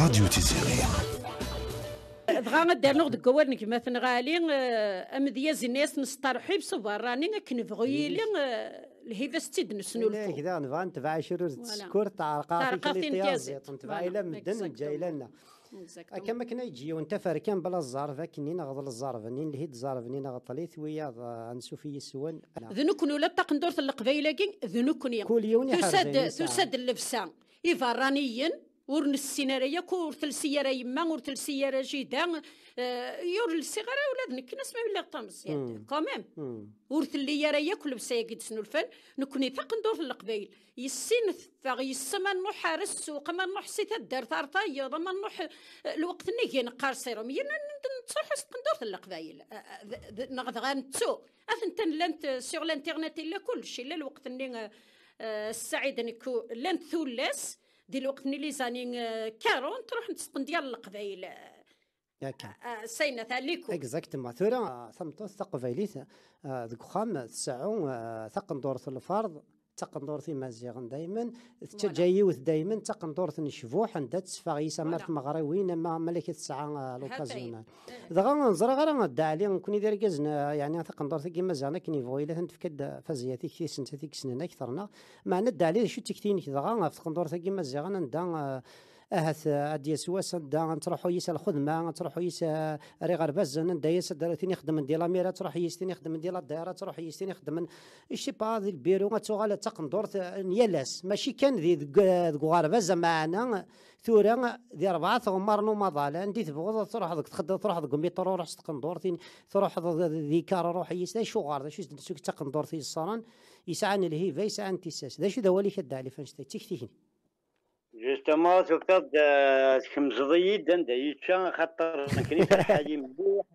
راديو تيزيري. دغا دار نغد كوال نك مثلا غالي امدياز الناس نسترحي بصبر راني كنبغي الهيفه ستيد نسنو لا كذا نبغى نتبع شرور السكور تعرقاتي كلي طيازيط نتبع الى مدن جاي لنا كما كنا يجي وانت فركان بلا الزارفه كني نغض الزارفني اللي هيد الزارفني نغطليت ويا نسوفي يسون ذنكن ولا تقندور القبيله كي ذنكن كل يوم تسد اللبسه يفرانيين ورن السيناريا كورت السيارة يما ورت السيارة جيدا يور الصغار ولاد نك نسمع ولا طامس يعني كاميم ورت اللي يرا ياكل بسايق تسنو الفن نكوني ثاق ندور القبايل يسين ثاغ يسما نروح حارس السوق ما نروح سيت الدار طارطايا ما نروح الوقت نيجي نقار سيروم نتصرح ندور القبايل نغد غنتسو انت لانت سيغ الانترنت الا كلشي الا الوقت اللي السعيد نكو لانت ثلاث دي الوقت اللي زاني 40 تروح نتسقن ديال القبايل ياك سينا تاليكو اكزاكتومون ثورة ثمطو ثقبايليت ذوك خام تسعو ثقندور الفرض تقندور في مزيغن دائما تجايوث دائما تقندور نشفوح عندها تسفاغيسا مرت مغربيين ما ملكه الساعه لوكازيون دغا نزرا غير ندا عليه نكون داير كازنا يعني تقندور كيما زعما كني بغي الا تنفكد فازياتي كي سنتاتيك سنين اكثرنا ما ند عليه شو تكتين دغا في تقندور كيما زعما ندا اهث ادي سواس دا تروحوا يسال الخدمه تروحوا يسال ريغار بزن دا يسدرتني يخدم ديال الاميره تروح يستني يخدم ديال الدائره تروح يستني يخدم شي با ديال البيرو غتوغال تقندور نيالاس ماشي كان ذي غاربه معنا ثورا ذي 4 غمار نو مضال عندي تبغض تروح تخدم تروح ميطرو روح تقندورتين تروح ذي كار روح يسال شو غار شو تقندورتي الصران يسعن الهيفا يسعن تيساس ذا شو دوالي كدا علي فاش تكتيكني جوستومون تكتب كمزضي دا يتشا خاطر كني فرحاني مليح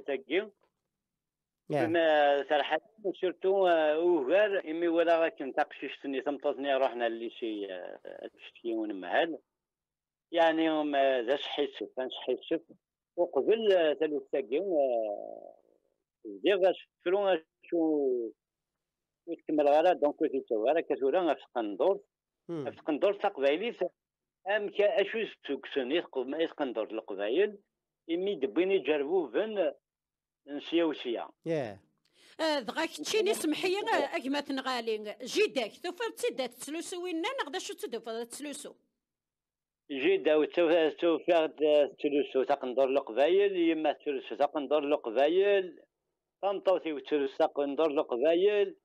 تاكي فرحاني سورتو اوغار امي ولا كنت تقششتني ثمطتني رحنا لشي تشتيون مهل يعني ذا شحيت فنشحيت وقبل ثلاث تاكي ديغا فرو شو يكمل غير دونك كنت توارا كثورا في قندور في قندور تقبايلي أمك أشو سكسن يسقندر القبايل إمي دبيني جربو بن نسيا وسيا. دغا كتشيني سمحي أكما تنغالي جيداك توفر تسيدا تسلوسو وينا نغدا شو تدوفر تسلوسو. جيدا وتوفر تسلوسو تقندر القبايل يما تسلوسو تقندر القبايل طمطوتي وتسلوسو تقندر القبايل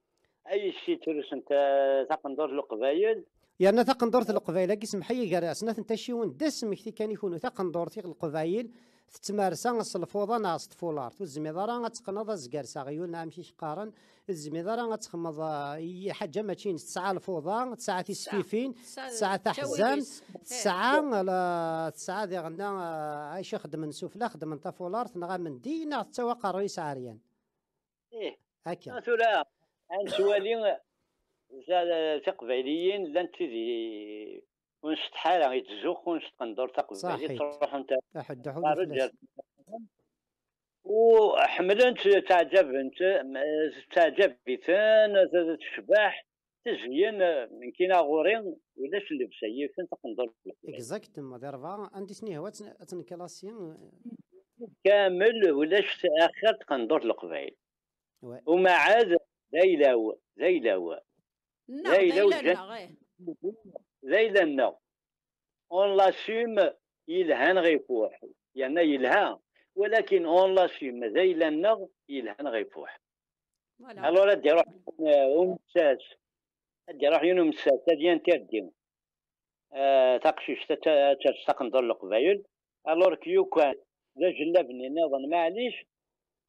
أي شي تسلوسو أنت تقندر القبايل. يعني تقندورت القبايل كي سمحي كاع سنات نتاشيون دسم كي كان يكونوا تقندورتي القبايل تتمارسا الصلفوضه ناس طفولار والزميضاره غتقنض زكارسا غيول نعم شي قارن الزميضاره غتخمض حاجه ماشي 9 الفوضه 9 تسفيفين 9 تحزان 9 دي غنا عايش خدم نسوفلا خدم نتا فولار نغا من دينا تواقع رئيس عريان هكا ثلا انسوالي تقبايليين لان تيدي ونستحالة يتزوق ونستقندر تقبايلي تروح انت خارج وحملا تعجبتان تشباح تزين من كينا غورين ولاش اللي بسيفين تقندر اكزاكتومون دي 4 عندي سني هو تنكلاسيون كامل ولاش تاخر تقندر القبايل وما عاد زيلاو زي لنا اون لاسيم يلهان غيفوح يعني يلها ولكن اون لاسيم زي لنا يلهان غيفوح الوغ دي روح ومساس دي روح يونو مساس ديال تردي تقشيش تقندر القبايل الوغ كيو كان ذا جلبني نظن معليش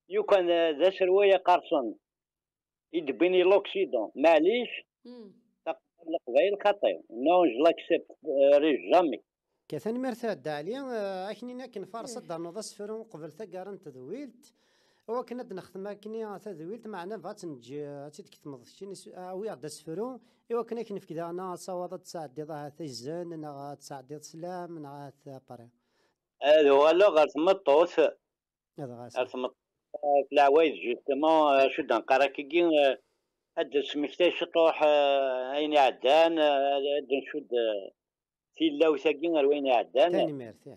يو كان ذا سرويه قرصن يدبيني لوكسيدون معليش القبايل خطير نو لاكسبت ريج جامي كثاني مرثاد عليا اكنينا كنفارس دار نوض سفرون قبل ثقارن تذويلت هو كنا نخدم كني تذويلت معنا فات نجي تكتمض شي ويا دا سفرون ايوا كنا كنفكدا انا صوادات تساعد ضها تيزن انا تساعد سلام انا باري هذا هو لا غير تمطوس هذا غير في العوايد جوستومون شو نقرا كي هاد سميتاش تروح عيني عدان هاد نشد تيلا وساكين روين عدان تاني ميرث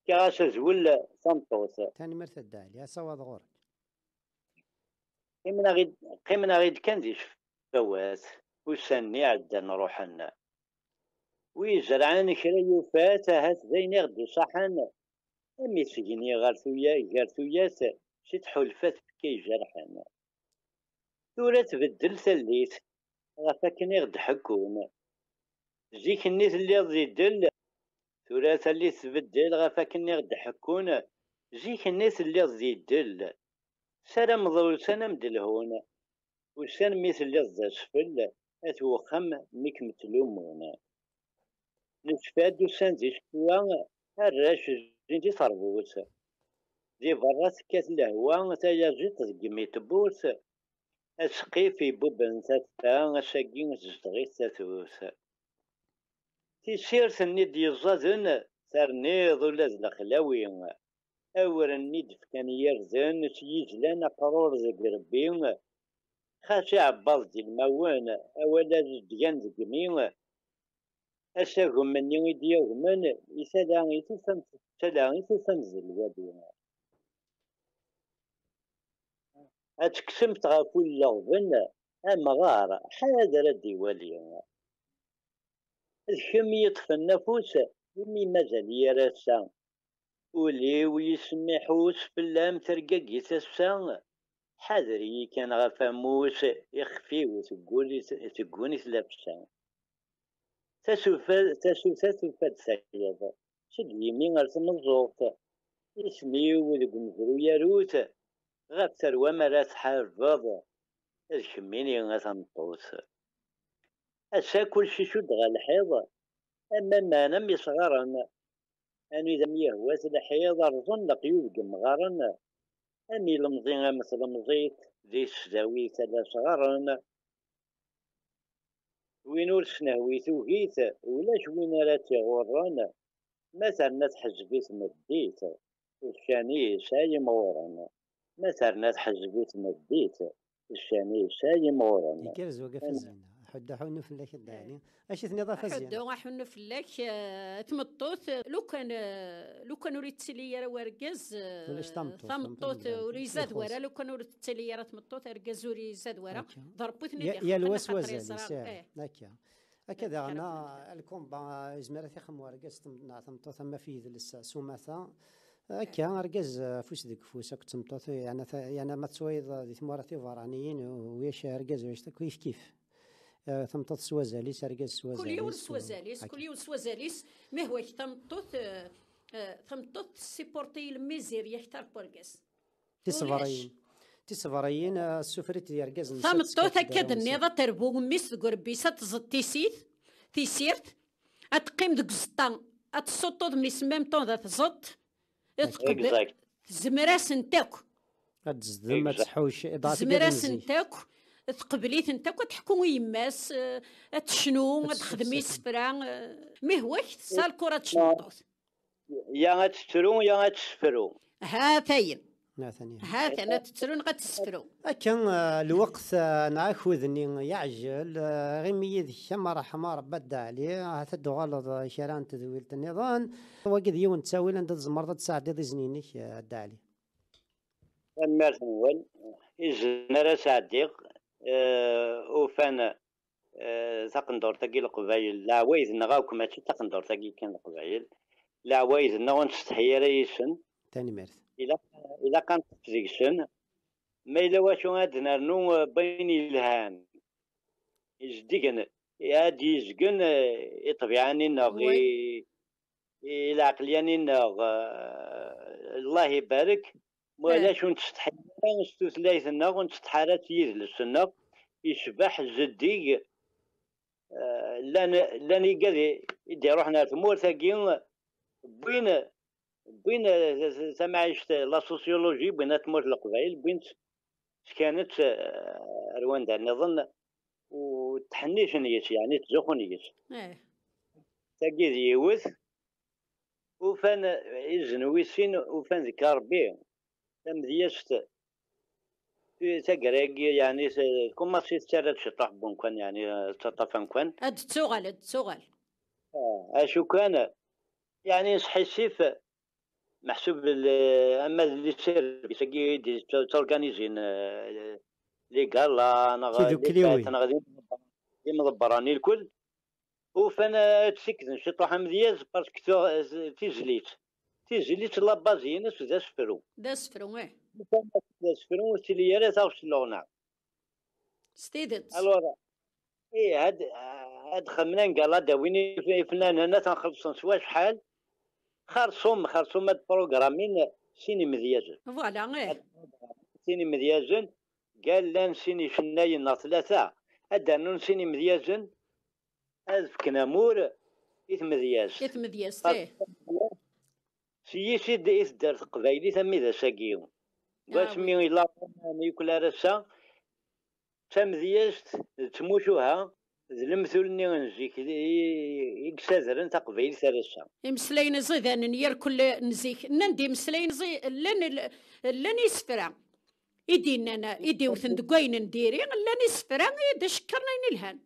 كاش زول سنطوس تاني ميرث الدالي يا سواد غور قيمنا غيد كان ديش فواس وسني عدان روحنا ويزرعان كرا يوفات هات زين غدي صحن أمي سجني غارثوياس شي تحلفات كي جرحنا ثورة تبدل ثليت غفاكني غد حكون جيك النيت اللي غدي ثورة ثليت تبدل غفاكني غد حكون جيك الناس اللي غدي سنة مضول سنة مدلهون وسنة مثل اللي غدي سفل أتوخم ميك متلومون نتفاد وسان زي شكوا الراش جنتي صربوس دي برا سكات الهوا تايا تزقمي تبوس اسقي في بوبن تاتا اشاكين تزدغي تاتوس تيسير سني دي الزازن سرنيض ولا زلخلاوي اور النيد كان يرزن سيجلان قرور زي ربي خاشي عباس دي الموان اولا زديان زقمي أشاكم مني ويديو من يسالاني تفهم زلوادينا أتكسمت غافو اللغبن أما غار حاذا ردي والينا الكم يطفى النفوس يمي مازال يرسا ولي ويسمحوس في اللام ترقاقي تسا حذري كان غفاموس يخفي وتقوني تلبسا تسوفات سيادة شد يمين غرسم الزوط اسمي ولد مزرو ياروت غابتر ومرات حارفض الكميني غتنطوس أسا كلشي شد غالحيض أما ما نم يصغرن أني ذم يهواس الحيض رزن قيود قمغارن أني لمزين مثل مزيت ذي السداوي ثلاث صغارن وين ور سنهويت وهيت ولاش وين راه تيغورن مثلا تحجبيت مديت الشاني ساي مورن مثلا تحجبيت مديت الشاني ساي مورن يكرز وقف الزينة حد حون فلك الداني اش نظافه زينه حد حون فلك تمطوت لو كان وريت تسلي ورقز ثمطوت وريزاد ورا لو كان وريت تسلي راه تمطوت رقز وريزاد ورا ضربوتني يا الوسوسه هكا هكذا انا الكومبا زمرتي خم ورقز تمطوت ما فيه لسه سومثا هكا رقز فوس ديك فوس كنت تمطوت يعني ما تسويض دي ثمورتي فرانيين وياش رقز وياش كيف ثمطوط سوازاليس رقاز سوازاليس كل يوم سوازاليس ما هو ثمطوط سيبورتي الميزير يختار بورقاس تيصفرين السفريت يرقاز ثمطوط هكاد النيضه تربو ميس قربيسه تزط تيسيرت اتقيم ديك الزطا اتسطود ميس ميم طون ذا تزط زمراس نتاك تزدم ما تحوش زمراس نتاك تقبليت انت كتحكم يماس تشنو تخدمي السفرة ما هوش تصال كرة تشنطوط يا غتسترو يا غتسفرو هاتين هاتين تتسرون غتسفرو كان الوقت ناخذني يعجل غير ذيك ما راح ما ربد عليه هتدو غلط شيران تدويل النظام وقد يوم تساوي انت زمرت تساعد ذي زنينك الدالي المرثول إزنرا صديق وفان تقندور تاقي القبايل لا ويز نغاوك ماشي تقندور تاقي كان القبايل لا ويز نغون تستحيرا يسن تاني مارث إلا كانت تزيكسن ما إلا واشو غاد نرنو بين الهان يزدقن ياد يزقن يطبيعاني نغي العقلياني نغ الله يبارك ولا شو نستحيرا نستوثلايث النغ ونستحارات يدلس يشبح الزديق لاني قادي يدي روحنا ثمور ثاقين بين سمعيشت لا سوسيولوجي بين تمور القبائل بين كانت رواندا نظن وتحنيش نيش يعني تزوخ نيش ثاقي يوث وفان يزنويسين وفان ذكر بيه تمديشت تقريق يعني كما تسرد شطح بونكن يعني تطفن كن تسوغل اشو كان يعني صحي السيف محسوب اما اللي تصير بيسقي تورغانيزين لي قالا انا تيدو اللي فات كليوي. انا غادي مضبراني الكل وفانا تسكت شي طوحه مزياز باسكو تيجليت لا بازين دا سفرو دا سفرو دا سفرو سيلي راه تاوش لونا ستيدت الورا ايه هاد خمنان قال داويني في فنان انا تنخلصن سوا شحال خرصوم هاد بروغرامين سيني مزياجن فوالا سيني مزياجن قال لان سيني فناين ثلاثة أدانون سيني مزياجن أذكنا مور مذياز سي سيد دارت قبايلي ثمي ذا ساقيون واش مي إلا يكلا راسا تمذياز تموشوها المثل نزيك يكسادرن تقبيل ثلاثة مسلين زي ذا نير كل نزيك نندي مسلين زي لن يسفرع يدينا انا يدي وثندقين نديري لن يسفرع يدي شكرنا ينلهان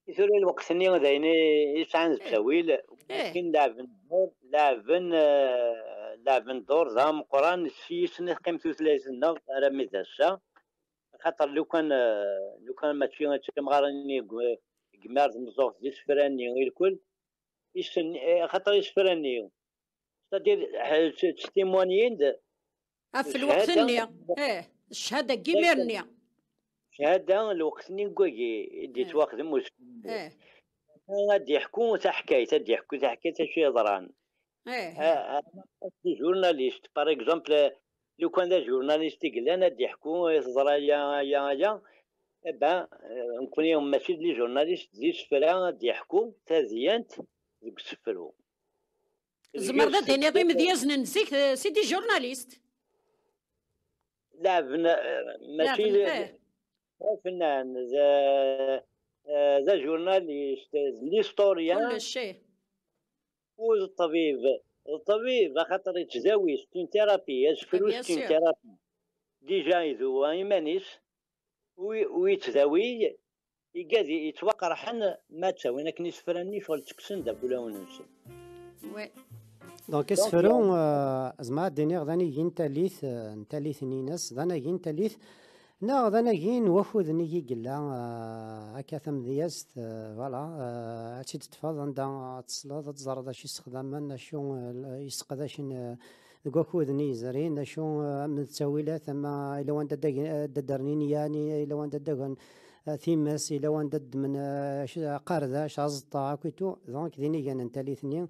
يثوري الوقت ني ذايني يسعن التاويل لكن لعبن دور ذا مقران في سنة قيمة ثلاثين نوع رمي ذا الشا خاطر لو كان ماشي تمغارني قمار مزوف دي سفراني الكل خاطر يسفراني تدير تستيمونيين في الوقت النية الشهادة كيميرنيا شهادة الوقت نيكوكي ديت واخد مسلم غادي يحكوا تحكاية شي ضران جورناليست باغ اكزومبل لو كان دا جورناليست قال غادي يحكوا يصدر يا با نكون يوم ماشي لي جورناليست زي سفرا غادي يحكوا تازيانت ديك السفرو زمر دا ديني ضي مديازن نسيك سيدي جورناليست لا ماشي فنان ذا جورناليست ليستوريان كل شيء الطبيب خاطر يتزاوي ستين ثيرابي يسفلو ستين ثيرابي ديجا يذو ايمانيس ويتزاوي يقادي يتوقع حنا ما تساوي انا كني سفراني شغل تكسن داك ولا وننسى وي دونك سفرو زعما ديني غداني ينتاليث نتاليث نيناس دانا ينتاليث نا غدانا ين وفود نيجي قلا هكا ثم دياست فوالا هادشي تتفاض عندها تصلاد تزرد شي استخداما شو يستقداشن وفود نيزرين شو من التساويلات اما الا وان ددرنين يعني الا وان ددغن ثيماس الا وان دد من قارده شازطا كويتو دونك ديني كان نتالي ثنين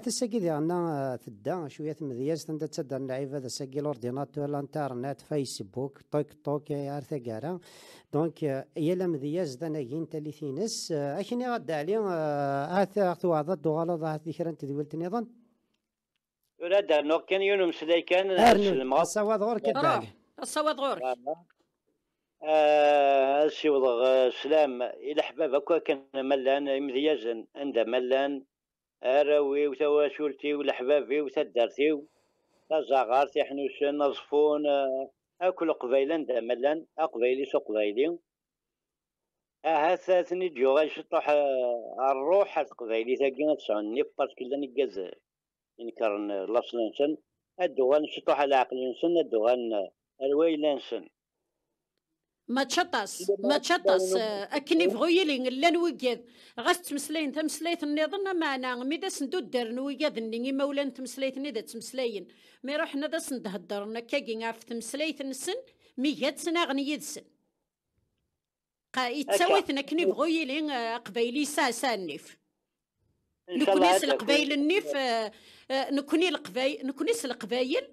تساكي ديالنا تدا شويه مذياز تندا تصدر اللعيبه هذا ساكي الاورديناتور الانترنت فيسبوك توك توك عرفت كاع دونك يلا مذياز دانا كاين تالي ثينس اشني غدا علي اثو هذا الدوغالا ظهرت لي كرا تدولت نظام ولا دار كان يونس سلاي كان الصواد غور كدالي الصواد غور شي وضغ سلام إلى حباب هكا كان ملان مذياجن عند ملان أراوي وتواشولتي والحبابي وتدارتي تزاغارتي حنوش نصفون أكل قبيلا عند ملان أقبيلي سو قبيلي ثاني جو غيشطح الروح قبيلي ثاقينا تسعني باسكو لاني كاز ينكرن لاصلانسن الدوغان شطح على عقل انسان الدوغان الويلانسن ما تشطاس اكن يبغوا يلين لا نوجد غاس تمسلين تمسليت النظام معنا ميدا سندو دار نوجد ني مولا تمسليت ني دا تمسلين مي روحنا دا سندهدرنا كاكي عرف تمسليت نسن ميات سنه غني يدسن يتساويتنا كن يبغوا يلين قبايلي سا النيف نكونيس القبايل النيف نكوني القبايل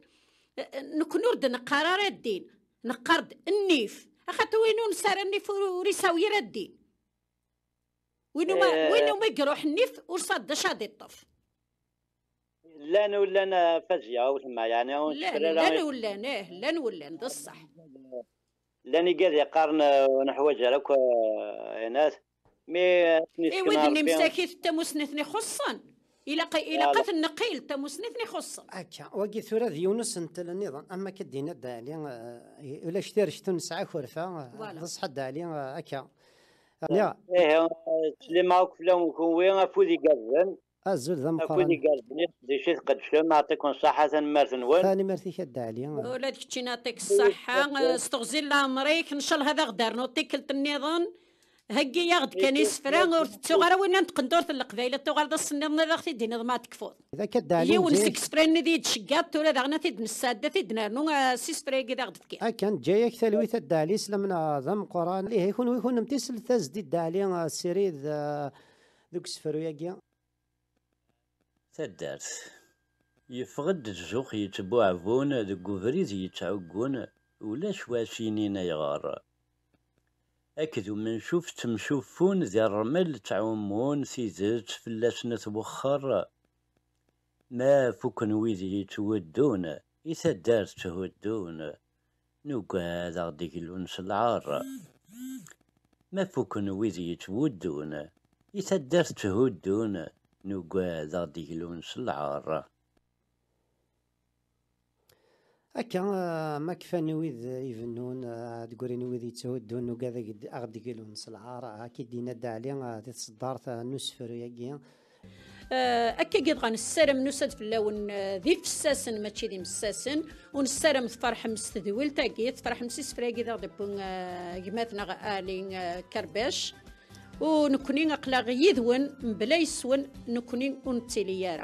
نكونو ردنا قرار الدين نقرد النيف اخاطر وينو نسار النيف وريساوي ردي وينو ما يقروح النيف ورصاد شادي الطف لا ولا فجأة وثما يعني لا ولا ده الصح لاني قاعد يقارن نحو جالك ناس مي ودني مساكيت تمسنثني خصا الى قت النقيل تمسنثني خصا هكا وقي ثورة يونس انت النظام اما كدينا دالي ولا شتير شتون ساعه خرفه بصح دالي هكا لا ايه سليما فلان كوي افودي قرن الزول ذا افودي مقرن قرن دي شي قد شلون نعطيكم صحة مرثنون ثاني مرتي شد عليا ولاد كنتي نعطيك الصحة استغزل لعمريك ان شاء الله هذا غدار نوطيك النظام هكي ياخد كان يسفرا ور تسوغرا وين نتقندور القبايله توغال دا السنيضنا دا اختي دينا ما تكفوض اذا كدالي يون سكسفرين دي تشقات ولا داغنا تيد نساده تيد نارنو سيسفريكي دا غدفكي كان جايك ثلويث الدالي سلمنا ذم قران ليه يكون متيسل تزدي الدالي السريد ذوك السفرو ياكيا تدارت يفقد الجوخ يتبوعفون ذوك فريز يتعقون ولا شواشينينا يغار أكدو من شوفت مشوفون ذي الرمل تعومون سيزج فلاش نتوخر ما فكن ويذي يتودون يتدار تهودون نوكا ذا غديك الونس العار ما فكن ويذي يتودون يتدار تهودون نوكا ذا غديك الونس العار هكا ما كفاني ويذ يفنون تقولين ويذ يتهودون وكذا أغدي كيلو نص العار هاكي دينا دالي تصدرت نسفر ياكي أكا قد غنسرم نسد في اللون ذي فساسن ماشي ذي مساسن ونسرم تفرح مستدول تاكي تفرح مسيس فراكي ذا دبون جماتنا غالين كرباش ونكونين أقلاغ يذون بلا يسون نكونين ونتيليارا